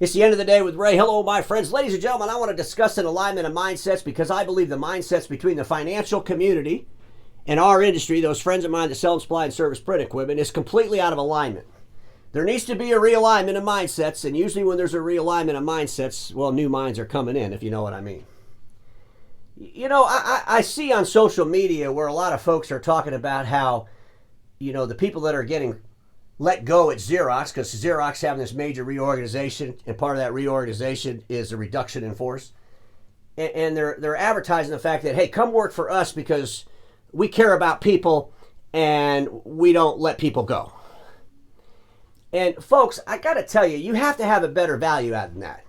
It's the end of the day with Ray. Hello, my friends. Ladies and gentlemen, I want to discuss an alignment of mindsets because I believe the mindsets between the financial community and our industry, those friends of mine that sell and supply and service print equipment, is completely out of alignment. There needs to be a realignment of mindsets, and usually when there's a realignment of mindsets, well, new minds are coming in, if you know what I mean. You know, I see on social media where a lot of folks are talking about how, you know, the people that are getting let go at Xerox, because Xerox having this major reorganization, and part of that reorganization is a reduction in force. And they're advertising the fact that, hey, come work for us because we care about people and we don't let people go. And folks, I got to tell you, you have to have a better value add than that.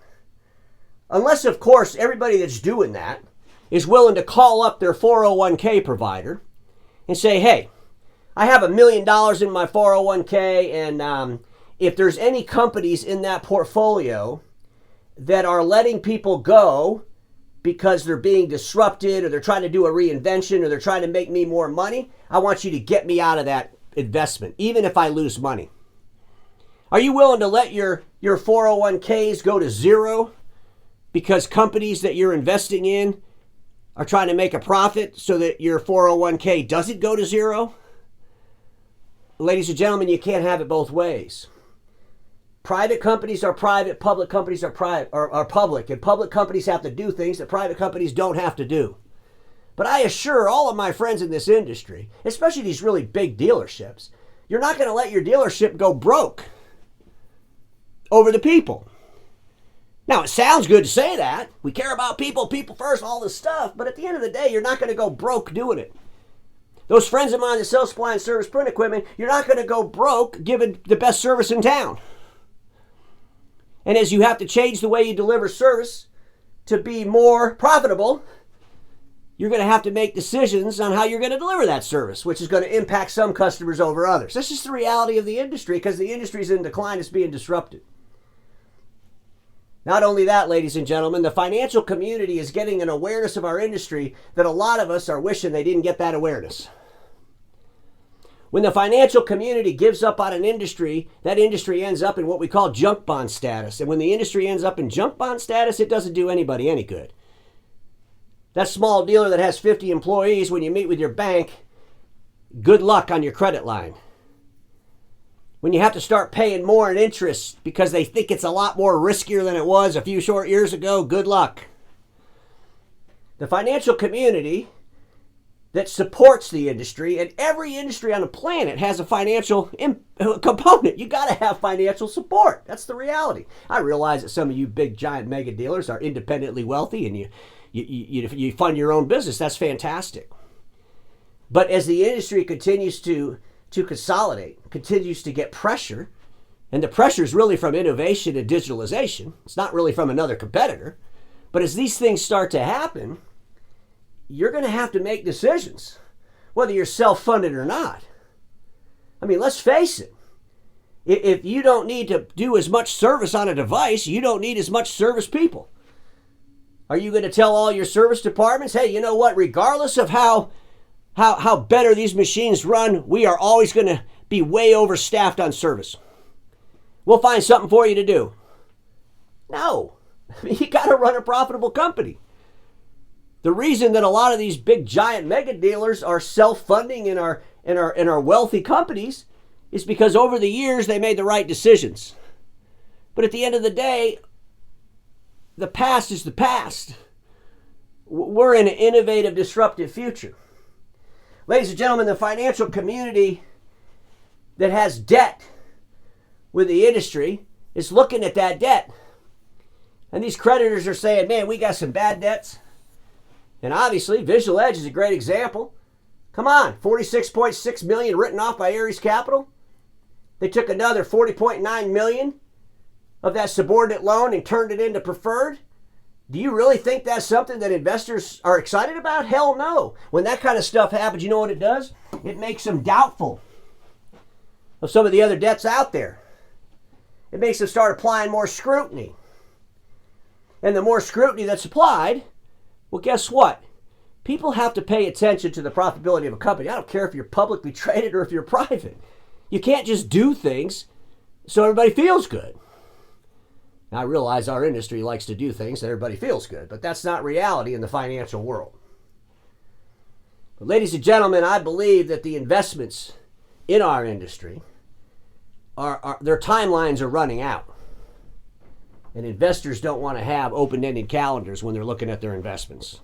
Unless, of course, everybody that's doing that is willing to call up their 401k provider and say, hey, I have $1 million in my 401k, and if there's any companies in that portfolio that are letting people go because they're being disrupted or they're trying to do a reinvention or they're trying to make me more money, I want you to get me out of that investment, even if I lose money. Are you willing to let your 401ks go to zero because companies that you're investing in are trying to make a profit so that your 401k doesn't go to zero? Ladies and gentlemen, you can't have it both ways. Private companies are private, public companies are public, and public companies have to do things that private companies don't have to do. But I assure all of my friends in this industry, especially these really big dealerships, you're not going to let your dealership go broke over the people. Now, it sounds good to say that. We care about people, people first, all this stuff, but at the end of the day, you're not going to go broke doing it. Those friends of mine that sell supply and service print equipment, you're not going to go broke giving the best service in town. And as you have to change the way you deliver service to be more profitable, you're going to have to make decisions on how you're going to deliver that service, which is going to impact some customers over others. That's just the reality of the industry because the industry is in decline. It's being disrupted. Not only that, ladies and gentlemen, the financial community is getting an awareness of our industry that a lot of us are wishing they didn't get that awareness. When the financial community gives up on an industry, that industry ends up in what we call junk bond status. And when the industry ends up in junk bond status, it doesn't do anybody any good. That small dealer that has 50 employees, when you meet with your bank, good luck on your credit line. When you have to start paying more in interest because they think it's a lot more riskier than it was a few short years ago, good luck. The financial community that supports the industry, and every industry on the planet has a financial component. You got to have financial support. That's the reality. I realize that some of you big giant mega dealers are independently wealthy and you fund your own business. That's fantastic. But as the industry continues to consolidate, continues to get pressure, and the pressure is really from innovation and digitalization. It's not really from another competitor. But as these things start to happen, you're going to have to make decisions, whether you're self-funded or not. I mean, let's face it. If you don't need to do as much service on a device, you don't need as much service people. Are you going to tell all your service departments, hey, you know what, regardless of how better these machines run, we are always going to be way overstaffed on service. We'll find something for you to do. No. I mean, you got to run a profitable company. The reason that a lot of these big giant mega dealers are self-funding in our wealthy companies is because over the years they made the right decisions. But at the end of the day, the past is the past. We're in an innovative, disruptive future. Ladies and gentlemen, the financial community that has debt with the industry is looking at that debt. And these creditors are saying, man, we got some bad debts. And obviously, Visual Edge is a great example. Come on, $46.6 million written off by Ares Capital. They took another $40.9 million of that subordinate loan and turned it into preferred. Do you really think that's something that investors are excited about? Hell no. When that kind of stuff happens, you know what it does? It makes them doubtful of some of the other debts out there. It makes them start applying more scrutiny. And the more scrutiny that's applied, well, guess what? People have to pay attention to the profitability of a company. I don't care if you're publicly traded or if you're private. You can't just do things so everybody feels good. Now, I realize our industry likes to do things that everybody feels good, but that's not reality in the financial world. But ladies and gentlemen, I believe that the investments in our industry their timelines are running out. And investors don't want to have open-ended calendars when they're looking at their investments.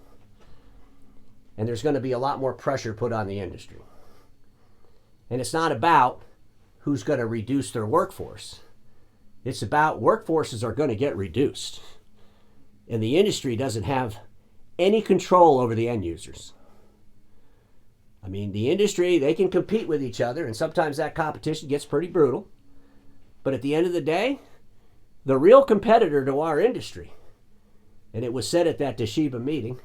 And there's going to be a lot more pressure put on the industry. And it's not about who's going to reduce their workforce. It's about workforces are going to get reduced. And the industry doesn't have any control over the end users. I mean, the industry, they can compete with each other, and sometimes that competition gets pretty brutal. But at the end of the day, the real competitor to our industry, and it was said at that Toshiba meeting,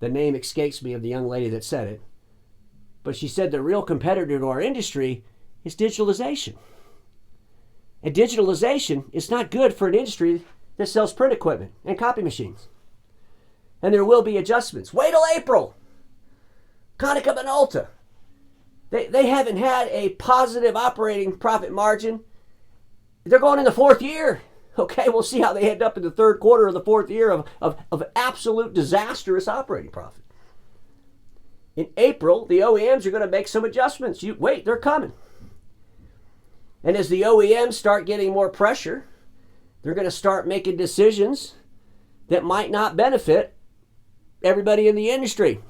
the name escapes me of the young lady that said it, but she said the real competitor to our industry is digitalization. And digitalization is not good for an industry that sells print equipment and copy machines. And there will be adjustments. Wait till April. Konica Minolta. They haven't had a positive operating profit margin. They're going in the fourth year. Okay, we'll see how they end up in the third quarter of the fourth year of absolute disastrous operating profit. In April, the OEMs are going to make some adjustments. You wait, they're coming. And as the OEMs start getting more pressure, they're going to start making decisions that might not benefit everybody in the industry.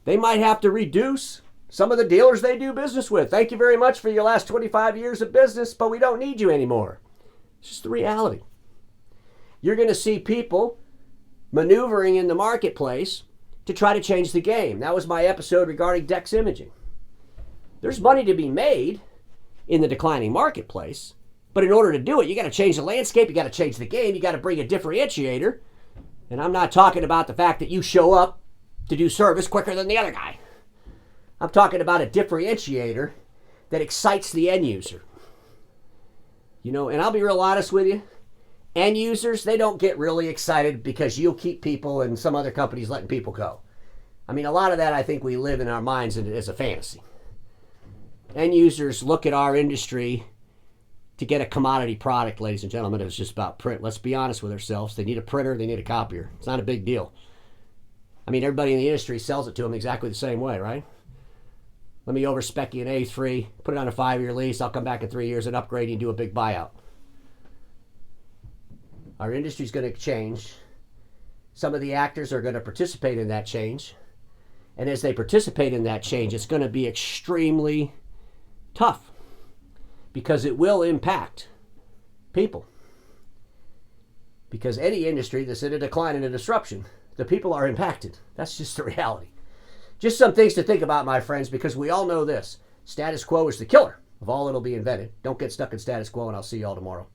They might have to reduce some of the dealers they do business with. Thank you very much for your last 25 years of business, but we don't need you anymore. It's just the reality. You're going to see people maneuvering in the marketplace to try to change the game. That was my episode regarding DEX imaging. There's money to be made in the declining marketplace, but in order to do it, you got to change the landscape, you got to change the game, you got to bring a differentiator. And I'm not talking about the fact that you show up to do service quicker than the other guy. I'm talking about a differentiator that excites the end user. You know, and I'll be real honest with you, end users, they don't get really excited because you'll keep people and some other companies letting people go. I mean, a lot of that I think we live in our minds as a fantasy. End users look at our industry to get a commodity product, ladies and gentlemen. It's just about print. Let's be honest with ourselves. They need a printer, they need a copier. It's not a big deal. I mean, everybody in the industry sells it to them exactly the same way, right? Let me overspec you an A3, put it on a 5-year lease, I'll come back in 3 years and upgrade you and do a big buyout. Our industry's going to change. Some of the actors are going to participate in that change. And as they participate in that change, it's going to be extremely tough because it will impact people. Because any industry that's in a decline and a disruption, the people are impacted. That's just the reality. Just some things to think about, my friends, because we all know this. Status quo is the killer of all that'll be invented. Don't get stuck in status quo, and I'll see you all tomorrow.